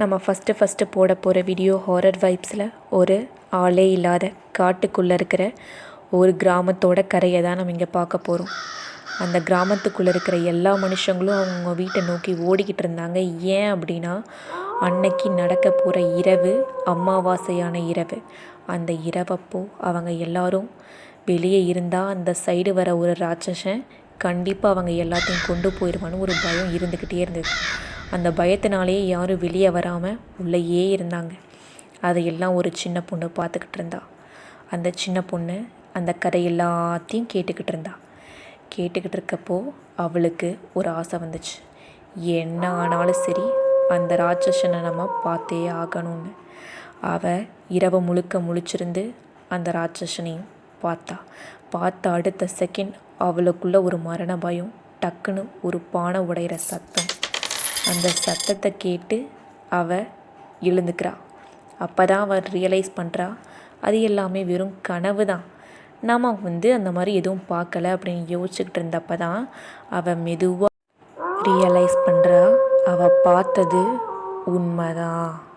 நம்ம ஃபஸ்ட்டு போட போகிற வீடியோ ஹாரர் வைப்ஸில் ஒரு ஆளே இல்லாத காட்டுக்குள்ளே இருக்கிற ஒரு கிராமத்தோட கரையை தான் நம்ம இங்கே பார்க்க போகிறோம். அந்த கிராமத்துக்குள்ளே இருக்கிற எல்லா மனுஷங்களும் அவங்க வீட்டை நோக்கி ஓடிக்கிட்டு இருந்தாங்க. ஏன் அப்படின்னா, அன்னைக்கு நடக்க போகிற இரவு அமாவாசையான இரவு. அந்த இரவப்போ அவங்க எல்லாரும் வெளியே இருந்தால் அந்த சைடு வர ஒரு ராட்சசன் கண்டிப்பாக அவங்க எல்லாத்தையும் கொண்டு போயிடுவான்னு ஒரு பயம் இருந்துக்கிட்டே இருந்தது. அந்த பயத்தினாலேயே யாரும் வெளியே வராமல் உள்ளேயே இருந்தாங்க. அதையெல்லாம் ஒரு சின்ன பொண்ணு பார்த்துக்கிட்டு இருந்தா. அந்த சின்ன பொண்ணு அந்த கதை எல்லாத்தையும் கேட்டுக்கிட்டு இருக்கப்போ அவளுக்கு ஒரு ஆசை வந்துச்சு. என்ன ஆனாலும் சரி, அந்த ராட்சசனை நம்ம பார்த்தே ஆகணும்னு. அவள் இரவு முழுக்க முழிச்சிருந்து அந்த ராட்சசனையும் பார்த்த அடுத்த செகண்ட் அவளுக்குள்ள ஒரு மரண பயம். டக்குன்னு ஒரு பானை உடையிற சத்தம். அந்த சத்தத்தை கேட்டு அவள் எழுந்துக்கிறா. அப்போ தான் அவள் ரியலைஸ் பண்ணுறா, அது எல்லாமே வெறும் கனவு தான். நம்ம அந்த மாதிரி எதுவும் பார்க்கல அப்படின்னு யோசிச்சுக்கிட்டு இருந்தப்போ தான் அவள் மெதுவாக ரியலைஸ் பண்ணுறா, அவள் பார்த்தது உண்மைதான்.